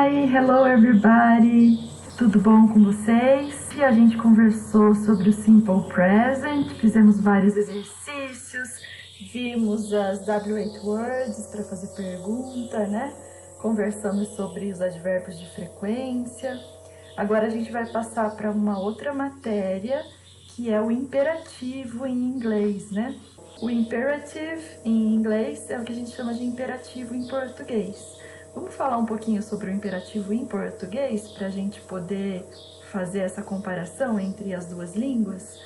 Hi, hello everybody! Tudo bom com vocês? E a gente conversou sobre o Simple Present, fizemos vários exercícios, vimos as W8 words para fazer pergunta, né? Conversamos sobre os advérbios de frequência. Agora a gente vai passar para uma outra matéria, que é o imperativo em inglês, né? O imperative em inglês é o que a gente chama de imperativo em português. Vamos falar um pouquinho sobre o imperativo em português para a gente poder fazer essa comparação entre as duas línguas?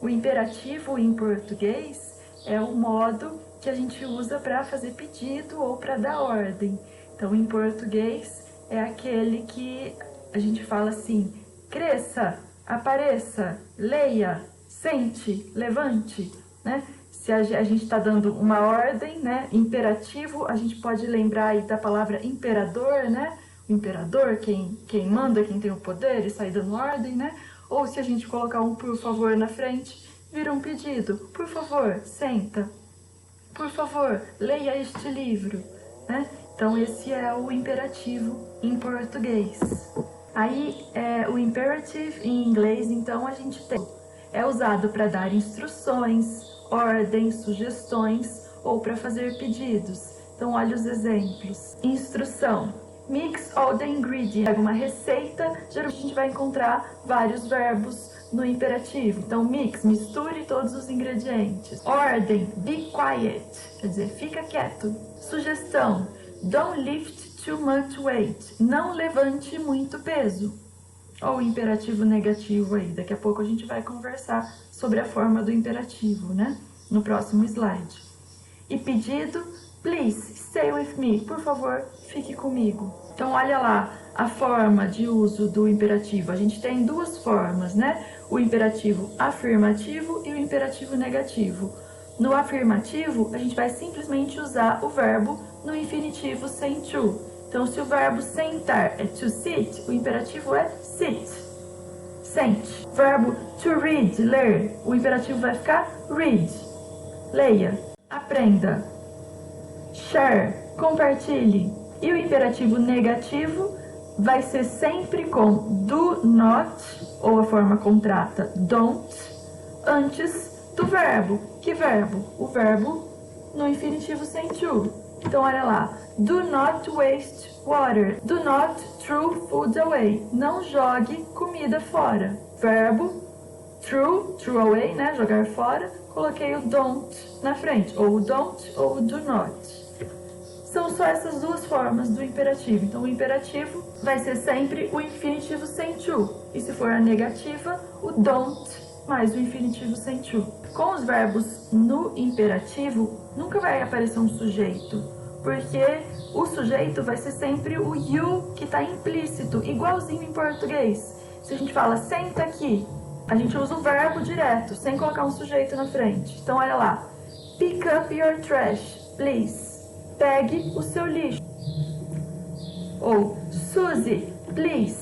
O imperativo em português é o modo que a gente usa para fazer pedido ou para dar ordem. Então, em português é aquele que a gente fala assim: cresça, apareça, leia, sente, levante, né? Se a gente está dando uma ordem, né, imperativo, a gente pode lembrar aí da palavra imperador, né? O imperador, quem manda, quem tem o poder e sai dando ordem, né? Ou se a gente colocar um por favor na frente, vira um pedido. Por favor, senta. Por favor, leia este livro, né? Então esse é o imperativo em português. Aí, o imperative em inglês, então a gente é usado para dar instruções, ordens, sugestões ou para fazer pedidos. Então, olha os exemplos. Instrução: mix all the ingredients. Pega uma receita, geralmente a gente vai encontrar vários verbos no imperativo. Então, mix, misture todos os ingredientes. Ordem: be quiet, quer dizer, fica quieto. Sugestão: don't lift too much weight, não levante muito peso. Ou o imperativo negativo aí, daqui a pouco a gente vai conversar sobre a forma do imperativo, né? No próximo slide. E pedido: please stay with me, por favor, fique comigo. Então olha lá a forma de uso do imperativo. A gente tem duas formas, né? O imperativo afirmativo e o imperativo negativo. No afirmativo, a gente vai simplesmente usar o verbo no infinitivo sem to. Então, se o verbo sentar é to sit, o imperativo é sit. Sente. Verbo to read, ler, o imperativo vai ficar read. Leia. Aprenda. Share, compartilhe. E o imperativo negativo vai ser sempre com do not, ou a forma contrata don't, antes do verbo. Que verbo? O verbo no infinitivo sem to. Então, olha lá. Do not waste water. Do not throw food away. Não jogue comida fora. Verbo throw away, né? Jogar fora. Coloquei o don't na frente. Ou o don't ou o do not. São só essas duas formas do imperativo. Então, o imperativo vai ser sempre o infinitivo sem to. E se for a negativa, o don't mais o infinitivo sem to. Com os verbos no imperativo, nunca vai aparecer um sujeito, porque o sujeito vai ser sempre o you que está implícito, igualzinho em português. Se a gente fala senta aqui, a gente usa o verbo direto, sem colocar um sujeito na frente. Então, olha lá. Pick up your trash, please. Pegue o seu lixo. Ou, Suzy, please,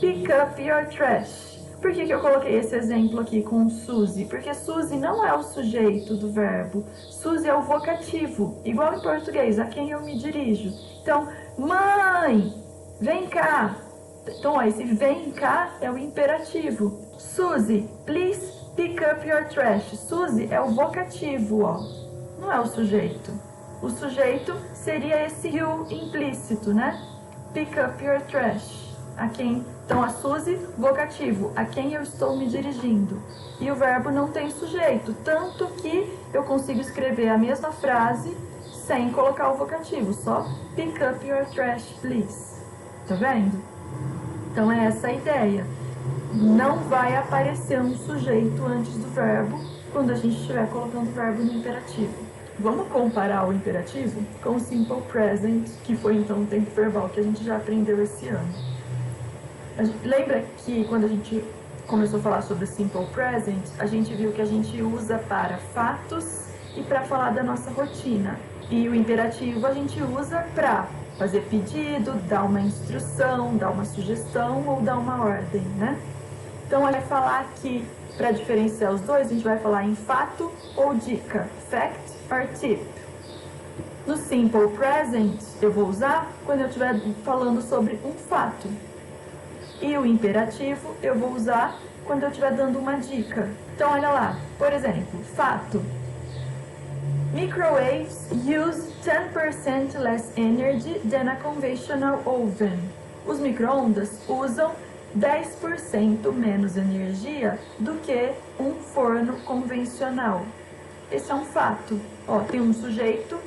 pick up your trash. Por que eu coloquei esse exemplo aqui com Suzy? Porque Suzy não é o sujeito do verbo. Suzy é o vocativo, igual em português, a quem eu me dirijo. Então, mãe, vem cá. Então, ó, esse vem cá é o imperativo. Suzy, please pick up your trash. Suzy é o vocativo, ó. Não é o sujeito. O sujeito seria esse you implícito, né? Pick up your trash. A quem... Então, a Suzy, vocativo, a quem eu estou me dirigindo. E o verbo não tem sujeito, tanto que eu consigo escrever a mesma frase sem colocar o vocativo, só pick up your trash, please. Tá vendo? Então, é essa a ideia. Não vai aparecer um sujeito antes do verbo quando a gente estiver colocando o verbo no imperativo. Vamos comparar o imperativo com o simple present, que foi então o tempo verbal que a gente já aprendeu esse ano. Lembra que quando a gente começou a falar sobre o simple present, a gente viu que a gente usa para fatos e para falar da nossa rotina. E o imperativo a gente usa para fazer pedido, dar uma instrução, dar uma sugestão ou dar uma ordem, né? Então, a gente vai falar aqui, para diferenciar os dois, a gente vai falar em fato ou dica, fact or tip. No simple present, eu vou usar quando eu estiver falando sobre um fato. E o imperativo eu vou usar quando eu estiver dando uma dica. Então, olha lá. Por exemplo, fato. Microwaves use 10% less energy than a conventional oven. Os micro-ondas usam 10% menos energia do que um forno convencional. Esse é um fato. Ó, tem um sujeito,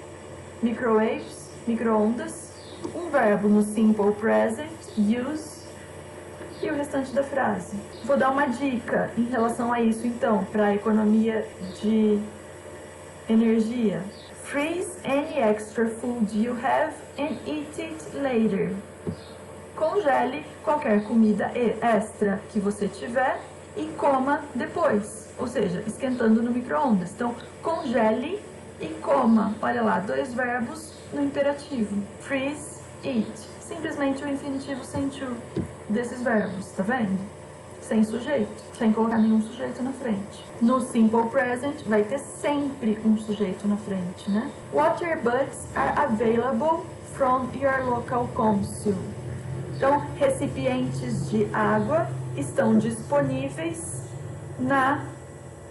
microwaves, micro-ondas, um verbo no simple present, use, e o restante da frase. Vou dar uma dica em relação a isso, então, para a economia de energia. Freeze any extra food you have and eat it later. Congele qualquer comida extra que você tiver e coma depois. Ou seja, esquentando no micro-ondas. Então, congele e coma. Olha lá, 2 verbos no imperativo. Freeze, eat. Simplesmente o infinitivo sem to desses verbos, tá vendo? Sem sujeito, sem colocar nenhum sujeito na frente. No simple present vai ter sempre um sujeito na frente, né? Water butts are available from your local council. Então, recipientes de água estão disponíveis na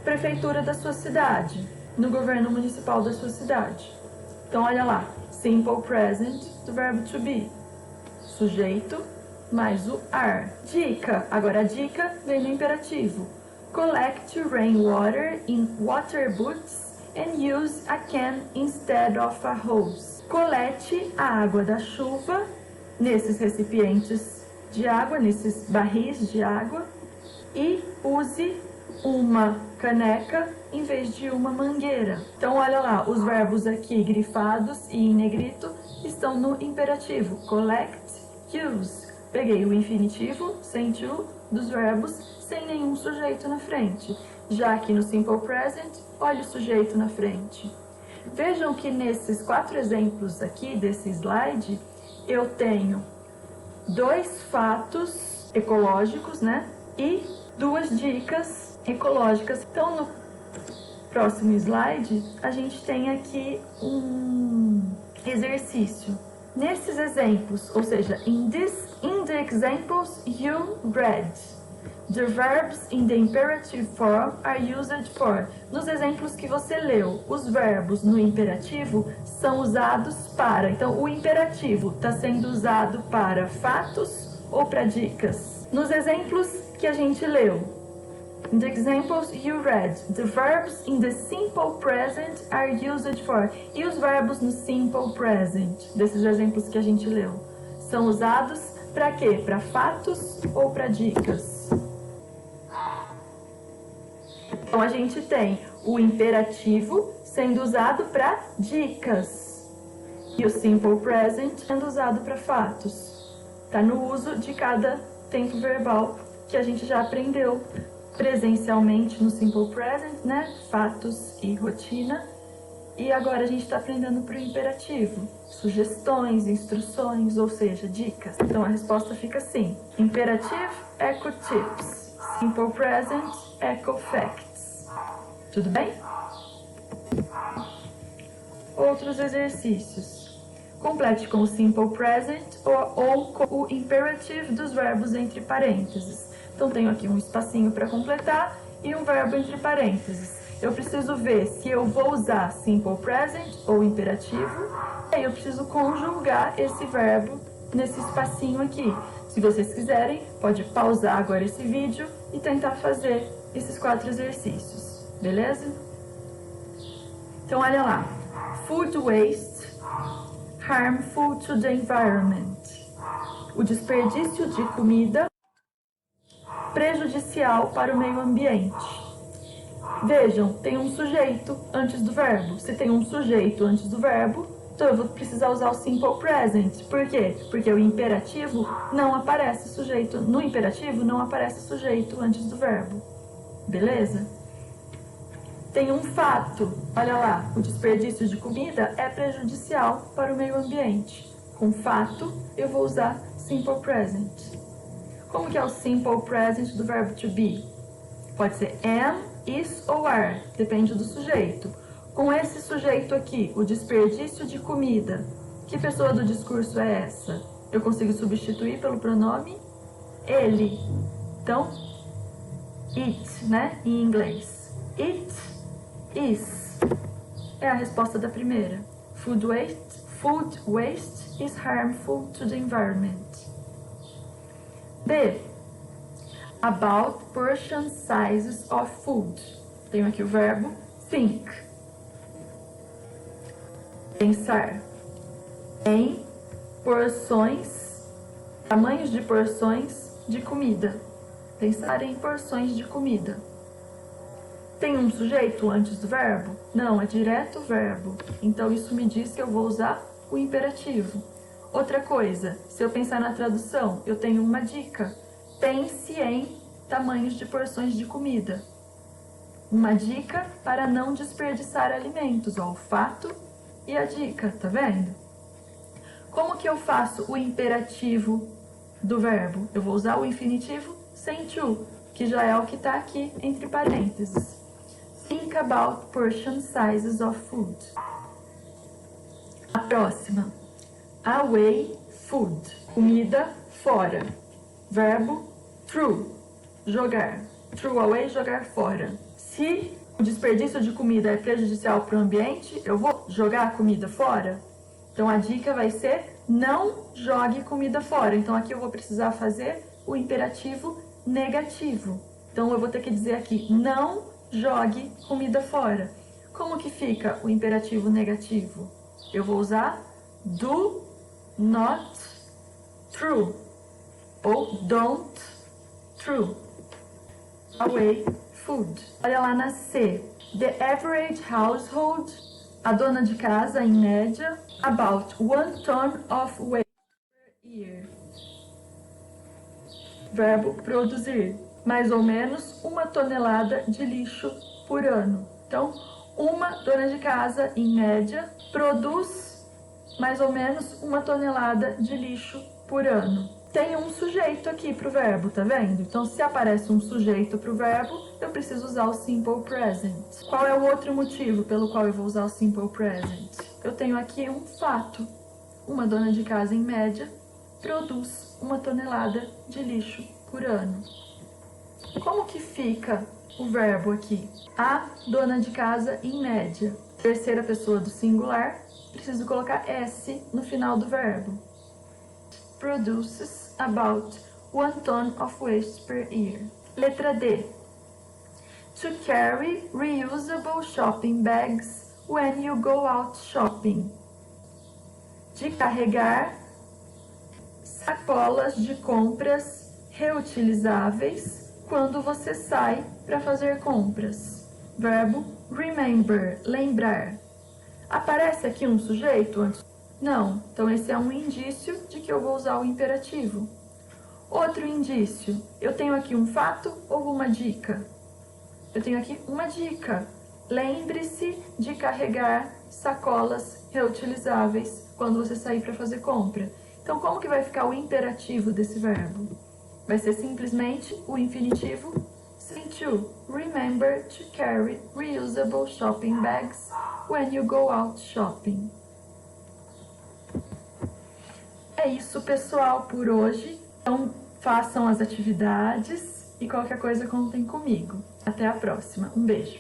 prefeitura da sua cidade, no governo municipal da sua cidade. Então, olha lá, simple present do verbo to be. Sujeito mais o are. Dica. Agora a dica vem no imperativo. Collect rainwater in water buckets and use a can instead of a hose. Colete a água da chuva nesses recipientes de água, nesses barris de água, e use uma caneca em vez de uma mangueira. Então, olha lá, os verbos aqui grifados e em negrito estão no imperativo. Collect, use. Peguei o infinitivo, sem to, dos verbos, sem nenhum sujeito na frente. Já aqui no simple present, olha o sujeito na frente. Vejam que nesses 4 exemplos aqui desse slide, eu tenho 2 fatos ecológicos, né? E 2 dicas ecológicas. Então, no próximo slide, a gente tem aqui um exercício. Nesses exemplos, ou seja, in the examples you read, the verbs in the imperative form are used for. Nos exemplos que você leu, os verbos no imperativo são usados para. Então, o imperativo está sendo usado para fatos ou para dicas. Nos exemplos que a gente leu, in the examples you read, the verbs in the simple present are used for. E os verbos no simple present, desses exemplos que a gente leu, são usados para quê? Para fatos ou para dicas? Então, a gente tem o imperativo sendo usado para dicas e o simple present sendo usado para fatos. Tá no uso de cada tempo verbal que a gente já aprendeu presencialmente no simple present, né? Fatos e rotina. E agora a gente está aprendendo para o imperativo. Sugestões, instruções, ou seja, dicas. Então a resposta fica assim. Imperative, echo tips. Simple present, echo facts. Tudo bem? Outros exercícios. Complete com o simple present ou com o imperative dos verbos entre parênteses. Então, tenho aqui um espacinho para completar e um verbo entre parênteses. Eu preciso ver se eu vou usar simple present ou imperativo. E aí eu preciso conjugar esse verbo nesse espacinho aqui. Se vocês quiserem, pode pausar agora esse vídeo e tentar fazer esses 4 exercícios. Beleza? Então, olha lá. Food waste, harmful to the environment. O desperdício de comida prejudicial para o meio ambiente. Vejam, tem um sujeito antes do verbo. Se tem um sujeito antes do verbo, então eu vou precisar usar o simple present. Por quê? Porque o imperativo não aparece sujeito. No imperativo não aparece sujeito antes do verbo. Beleza? Tem um fato. Olha lá, o desperdício de comida é prejudicial para o meio ambiente. Com fato, eu vou usar simple present. Como que é o simple present do verbo to be? Pode ser am, is ou are, depende do sujeito. Com esse sujeito aqui, o desperdício de comida, que pessoa do discurso é essa? Eu consigo substituir pelo pronome ele. Então, it, né, em inglês. It is é a resposta da primeira. Food waste is harmful to the environment. B. About portion sizes of food. Tenho aqui o verbo think. Pensar em porções, tamanhos de porções de comida. Pensar em porções de comida. Tem um sujeito antes do verbo? Não, é direto o verbo. Então isso me diz que eu vou usar o imperativo. Outra coisa, se eu pensar na tradução, eu tenho uma dica. Pense em tamanhos de porções de comida. Uma dica para não desperdiçar alimentos, ó, o fato e a dica, tá vendo? Como que eu faço o imperativo do verbo? Eu vou usar o infinitivo sem to, que já é o que está aqui entre parênteses. Think about portion sizes of food. A próxima. Away food. Comida fora. Verbo throw. Jogar. Throw away, jogar fora. Se o desperdício de comida é prejudicial para o ambiente, eu vou jogar a comida fora. Então a dica vai ser não jogue comida fora. Então aqui eu vou precisar fazer o imperativo negativo. Então eu vou ter que dizer aqui não jogue comida fora. Como que fica o imperativo negativo? Eu vou usar do not throw ou don't throw away food. Olha lá na C. The average household, a dona de casa, em média, about 1 ton of waste per year. Verbo produzir. Mais ou menos 1 tonelada de lixo por ano. Então, uma dona de casa, em média, produz mais ou menos 1 tonelada de lixo por ano. Tem um sujeito aqui para o verbo, tá vendo? Então, se aparece um sujeito para o verbo, eu preciso usar o simple present. Qual é o outro motivo pelo qual eu vou usar o simple present? Eu tenho aqui um fato. Uma dona de casa, em média, produz 1 tonelada de lixo por ano. Como que fica o verbo aqui? A dona de casa, em média. Terceira pessoa do singular, preciso colocar S no final do verbo. Produces about 1 ton of waste per year. Letra D. To carry reusable shopping bags when you go out shopping. De carregar sacolas de compras reutilizáveis quando você sai para fazer compras. Verbo remember, lembrar. Aparece aqui um sujeito antes? Não, então esse é um indício de que eu vou usar o imperativo. Outro indício, eu tenho aqui um fato ou uma dica? Eu tenho aqui uma dica. Lembre-se de carregar sacolas reutilizáveis quando você sair para fazer compra. Então, como que vai ficar o imperativo desse verbo? Vai ser simplesmente o infinitivo sem to. Remember to carry reusable shopping bags when you go out shopping. É isso, pessoal, por hoje. Então, façam as atividades e qualquer coisa contem comigo. Até a próxima. Um beijo.